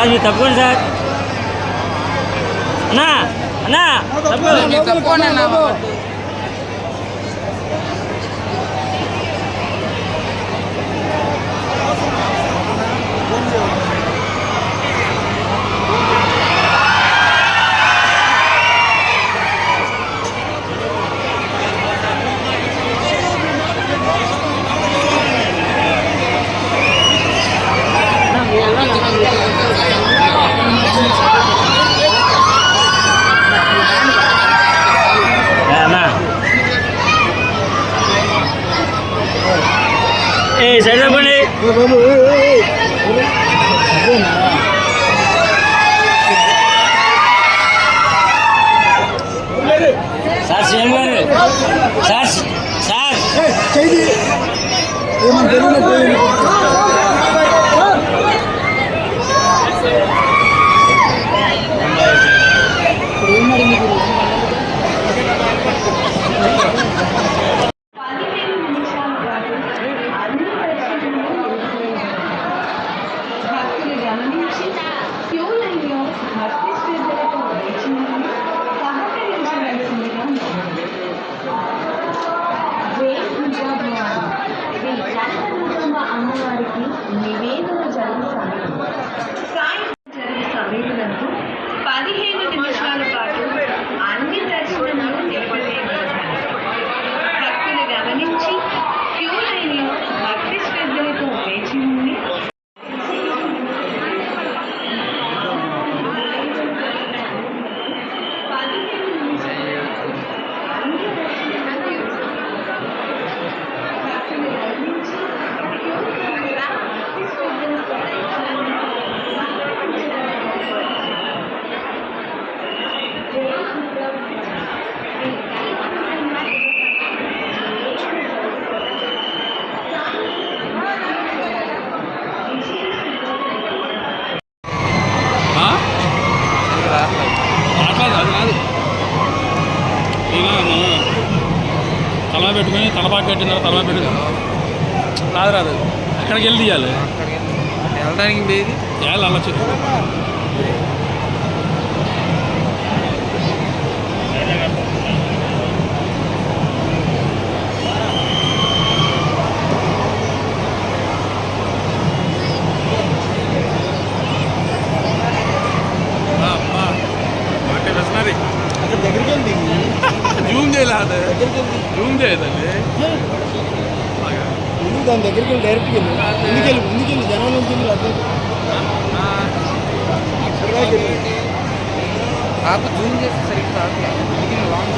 Sir మీరు తప్పకుండా sir అన్నా అన్నా తప్పకుండా సైడ్ చెప్పండి సార్ సీఎం గారు సార్ సార్ అమ్మవారికి నివేదన జరిగే సమయంలో 15 నిమిషాల పాటు అన్ని దర్శనాలు నిలబడేయబడతాయి. భక్తులు గమనించి క్యూ లైన్లో భక్తి శ్రద్ధలతో వేచి ఉండి తలమా పెట్టుకుని తలపాకు కట్టిన తర్వాత తలమా పెట్టుకుని రాదు అక్కడికి వెళ్ళి తీయాలి వెళ్ళడానికి బేది వేయాలి అలా చెప్పు దగ్గరికి వెళ్ళి జూమ్ చేయలేదు జూమ్ చేయదండి దాని దగ్గరికి వెళ్ళి డైరెక్ట్గా వెళ్ళి ముందుకెళ్ళి జనం నుంచి నాకు జూమ్ చేస్తే సరిగ్గా లాంగ్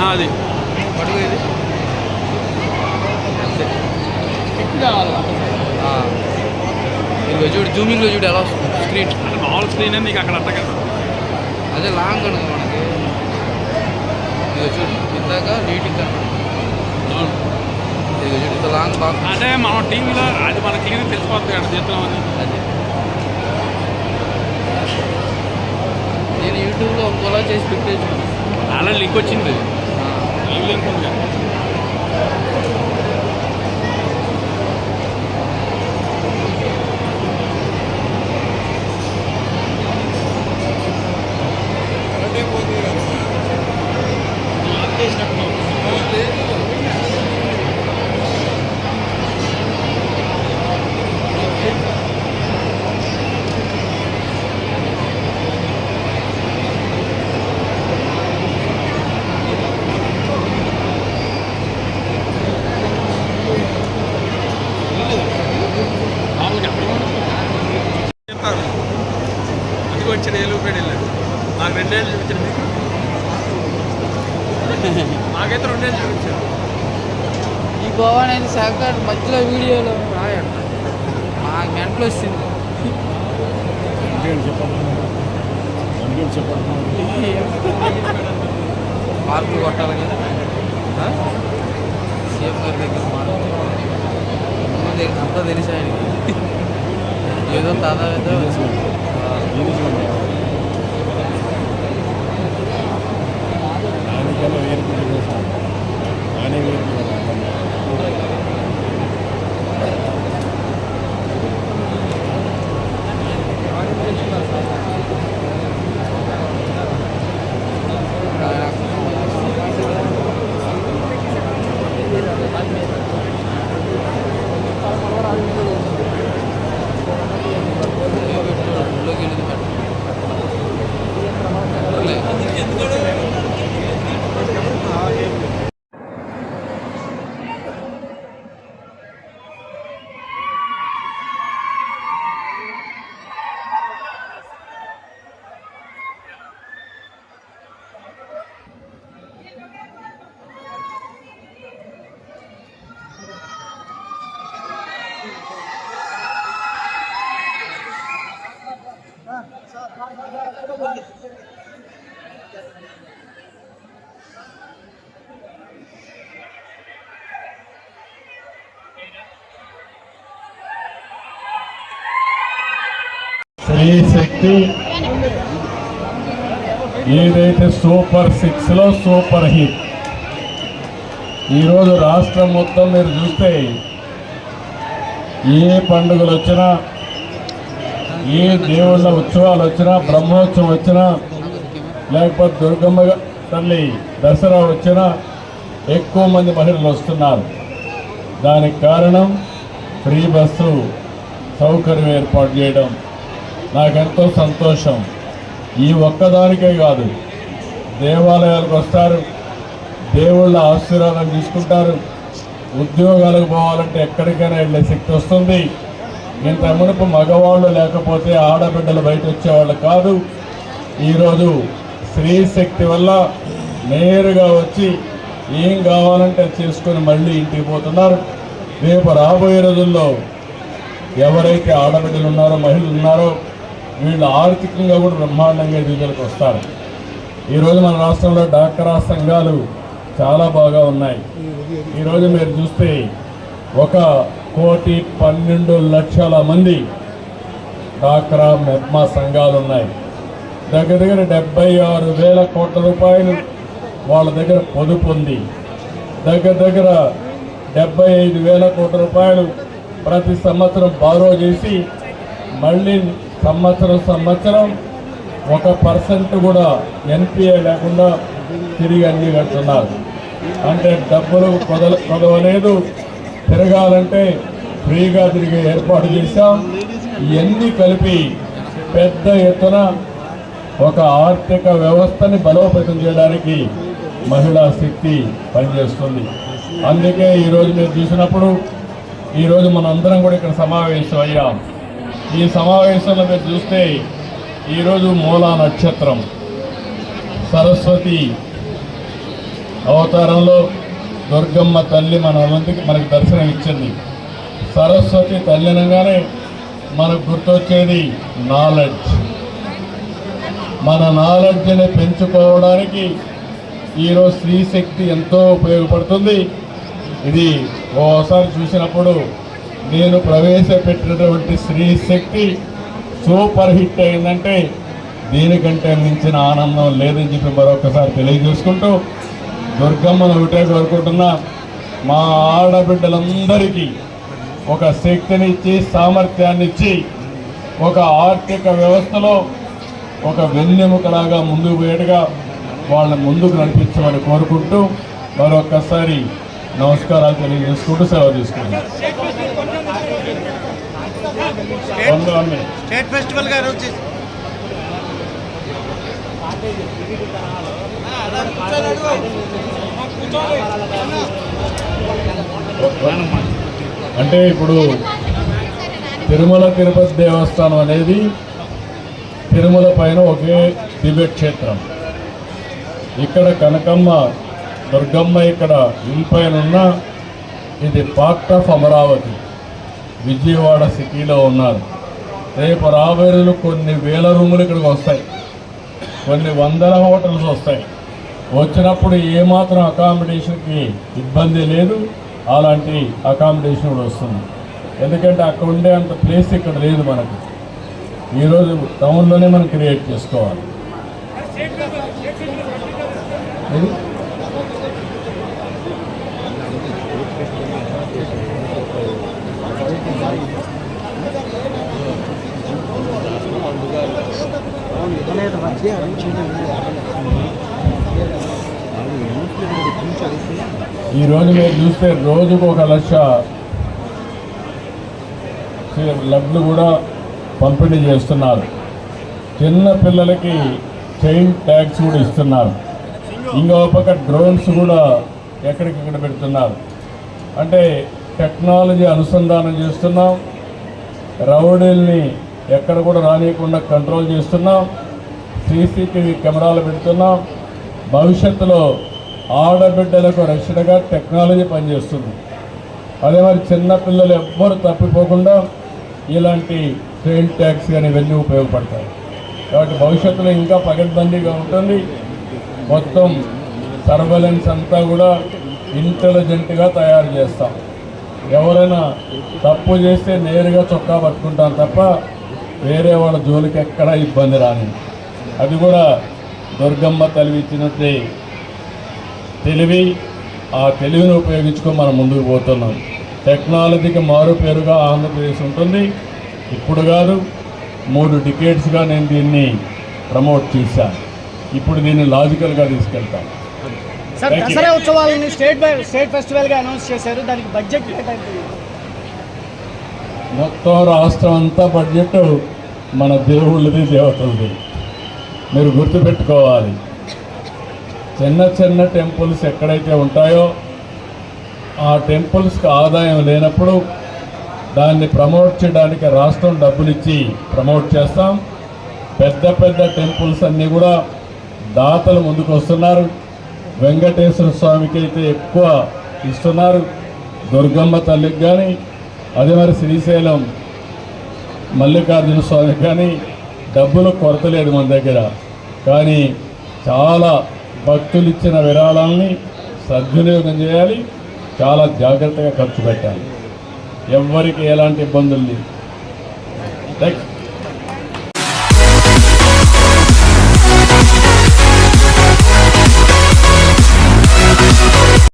అది పడుకోది అంతే చూడు జూమింగ్లో చూడు ఎలా వస్తుంది స్క్రీన్ అంటే మామూలు స్క్రీన్ నీకు అక్కడ అంట కదా అదే లాంగ్ అనుకో మనకి ఇక చూడు ఇందాక నీట్గా కనపడుతుంది ఇక చూడు ఇంత లాంగ్ బాగా అంటే మనం టీవీలో అది మన క్లియర్ తెలిసిపోతుంది అక్కడ చేస్తున్నామని అది నేను యూట్యూబ్లో ఇంకోలా చేసి పెట్టేసాను అలా లింక్ వచ్చింది లైవ్ లింక్ ఉంది అది వచ్చాడు ఏలూపేడు వెళ్ళాడు నాకు 2 ఏళ్ళు చూపించాడు మీకు నాకైతే 2 ఏళ్ళు చూపించాడు ఈ గోవా అనేది సాగర్ మధ్యలో వీడియోలో రాయండి మాకు మెంటలు వచ్చింది మార్కులు కొట్టాలి కదా సీఎం గారి దగ్గర అంతా తెలిసి ఆయనకి ఏదో తాదా ఏదో స్త్రీ శక్తి ఏదైతే సూపర్ 6లో సూపర్ హిట్. ఈరోజు రాష్ట్రం మొత్తం మీరు చూస్తే ఏ పండుగలు వచ్చినా, ఏ దేవుళ్ళ ఉత్సవాలు వచ్చినా, బ్రహ్మోత్సవం వచ్చినా, లేకపోతే దుర్గమ్మ తల్లి దసరా వచ్చినా ఎక్కువ మంది మహిళలు వస్తున్నారు. దానికి కారణం ఫ్రీ బస్సు సౌకర్యం ఏర్పాటు చేయడం. నాకెంతో సంతోషం. ఈ ఒక్కదానికే కాదు, దేవాలయాలకు వస్తారు, దేవుళ్ళ ఆశీర్వాదం తీసుకుంటారు, ఉద్యోగాలకు పోవాలంటే ఎక్కడికైనా వెళ్ళే శక్తి వస్తుంది. ఇంత మునుపు మగవాళ్ళు లేకపోతే ఆడబిడ్డలు బయట వచ్చేవాళ్ళు కాదు. ఈరోజు స్త్రీ శక్తి వల్ల నేరుగా వచ్చి ఏం కావాలంటే చేసుకొని మళ్ళీ ఇంటికి పోతున్నారు. రేపు రాబోయే రోజుల్లో ఎవరైతే ఆడబిడ్డలు ఉన్నారో, మహిళలు ఉన్నారో, వీళ్ళు ఆర్థికంగా కూడా బ్రహ్మాండంగా ఎదుగుదలకు వస్తారు. ఈరోజు మన రాష్ట్రంలో డాక్రా సంఘాలు చాలా బాగా ఉన్నాయి. ఈరోజు మీరు చూస్తే 1,12,00,000 మంది డాక్రా మెప్మా సంఘాలు ఉన్నాయి. దగ్గర 76,000 కోట్ల రూపాయలు వాళ్ళ దగ్గర పొదుపు ఉంది. దగ్గర 75,000 కోట్ల రూపాయలు ప్రతి సంవత్సరం బారో చేసి మళ్ళీ సంవత్సరం 1% కూడా ఎన్పిఏ లేకుండా తిరిగి అన్ని కడుతున్నారు. అంటే డబ్బులు కొదవలేదు, తిరగాలంటే ఫ్రీగా తిరిగి ఏర్పాటు చేశాం. ఇవన్నీ కలిపి పెద్ద ఎత్తున ఒక ఆర్థిక వ్యవస్థని బలోపేతం చేయడానికి మహిళా శక్తి పనిచేస్తుంది. అందుకే ఈరోజు మీరు చూసినప్పుడు ఈరోజు మనందరం కూడా ఇక్కడ సమావేశం అయ్యాం. ఈ సమావేశంలో మీరు చూస్తే ఈరోజు మూలా నక్షత్రం, సరస్వతి అవతారంలో దుర్గమ్మ తల్లి మనకు దర్శనం ఇచ్చింది. సరస్వతి తల్లి అనగానే మనకు గుర్తొచ్చేది నాలెడ్జ్. మన నాలెడ్జ్ని పెంచుకోవడానికి ఈరోజు స్త్రీ శక్తి ఎంతో ఉపయోగపడుతుంది. ఇది ఓసారి చూసినప్పుడు నేను ప్రవేశపెట్టినటువంటి స్త్రీ శక్తి సూపర్ హిట్ అయిందంటే దీనికంటే మించిన ఆనందం లేదని చెప్పి మరొకసారి తెలియజేసుకుంటూ, దుర్గమ్మను ఒకటే కోరుకుంటున్నా, మా ఆడబిడ్డలందరికీ ఒక శక్తిని ఇచ్చి, సామర్థ్యాన్ని ఇచ్చి, ఒక ఆర్థిక వ్యవస్థలో ఒక వెన్నెముకలాగా ముందుకు పోయేట్టుగా వాళ్ళని ముందుకు నడిపించమని కోరుకుంటూ మరొకసారి నమస్కారాలు తెలియజేసుకుంటూ సెలవు తీసుకుంటాం. స్టేట్ ఫెస్టివల్ గారు వచ్చి అంటే ఇప్పుడు తిరుమల తిరుపతి దేవస్థానం అనేది తిరుమల పైన ఒకే దివ్యక్షేత్రం. ఇక్కడ కనకమ్మ దుర్గమ్మ ఇక్కడ హిల్ పైన ఉన్న ఇది పార్ట్ ఆఫ్ అమరావతి, విజయవాడ సిటీలో ఉన్నారు. రేపు రాబోయే రోజులు కొన్ని వేల రూములు ఇక్కడికి వస్తాయి, కొన్ని వందల హోటల్స్ వస్తాయి. వచ్చినప్పుడు ఏమాత్రం అకామిడేషన్కి ఇబ్బంది లేదు, అలాంటి అకామిడేషన్ కూడా వస్తుంది. ఎందుకంటే అక్కడ ఉండే అంత ప్లేస్ ఇక్కడ లేదు మనకు. ఈరోజు టౌన్లోనే మనం క్రియేట్ చేసుకోవాలి. ఈరోజు మీరు చూస్తే రోజుకు 1,00,000 లడ్లు కూడా పంపిణీ చేస్తున్నారు. చిన్న పిల్లలకి చైల్డ్ ట్యాక్స్ కూడా ఇస్తున్నారు. ఇంకో పక్క డ్రోన్స్ కూడా ఎక్కడికక్కడ పెడుతున్నారు. అంటే టెక్నాలజీ అనుసంధానం చేస్తున్నాం, రౌడీల్ని ఎక్కడ కూడా రానియకుండా కంట్రోల్ చేస్తున్నాం, సీసీటీవీ కెమెరాలు పెడుతున్నాం. భవిష్యత్తులో ఆడబిడ్డలకు రక్షణగా టెక్నాలజీ పనిచేస్తుంది. అదే మరి చిన్నపిల్లలు ఎవ్వరు తప్పిపోకుండా ఇలాంటి చైల్డ్ ట్యాక్స్ కానీ ఇవన్నీ ఉపయోగపడతాయి. కాబట్టి భవిష్యత్తులో ఇంకా పకడ్బందీగా ఉంటుంది. మొత్తం సర్వేలెన్స్ అంతా కూడా ఇంటెలిజెంట్గా తయారు చేస్తాం. ఎవరైనా తప్పు చేస్తే నేరుగా చొక్కా పట్టుకుంటాం తప్ప వేరే వాళ్ళ జోలికి ఎక్కడా ఇబ్బంది రాని. అది కూడా దుర్గమ్మ తల్లి ఇచ్చినట్టే తెలివి. ఆ తెలివిని ఉపయోగించుకొని మనం ముందుకు పోతున్నాం. టెక్నాలజీకి మారు పేరుగా ఆంధ్రప్రదేశ్ ఉంటుంది. ఇప్పుడు కాదు, 3 డికేడ్స్గా నేను దీన్ని ప్రమోట్ చేశాను. ఇప్పుడు దీన్ని లాజికల్గా తీసుకెళ్తాను. సార్, దసరా ఉత్సవాలని స్టేట్ ఫెస్టివల్గా అనౌన్స్ చేశారు. దానికి బడ్జెట్ కేటాయింపు మొత్తం రాష్ట్రం అంతా బడ్జెట్ మన దేవుళ్ళది, దేవతలది. మీరు గుర్తుపెట్టుకోవాలి, చిన్న చిన్న టెంపుల్స్ ఎక్కడైతే ఉంటాయో ఆ టెంపుల్స్కి ఆదాయం లేనప్పుడు దాన్ని ప్రమోట్ చేయడానికి రాష్ట్రం డబ్బులు ఇచ్చి ప్రమోట్ చేస్తాం. పెద్ద పెద్ద టెంపుల్స్ అన్నీ కూడా దాతలు ముందుకు వస్తున్నారు. వెంకటేశ్వర స్వామికి అయితే ఎక్కువ ఇస్తున్నారు, దుర్గమ్మ తల్లికి కానీ, అదే మరి శ్రీశైలం మల్లికార్జున స్వామికి కానీ డబ్బులు కొరత లేదు మన దగ్గర. కానీ చాలా భక్తులు ఇచ్చిన విరాళాలని సద్వినియోగం చేయాలి, చాలా జాగ్రత్తగా ఖర్చు పెట్టాలి. ఎవ్వరికి ఎలాంటి ఇబ్బందులు లేవు.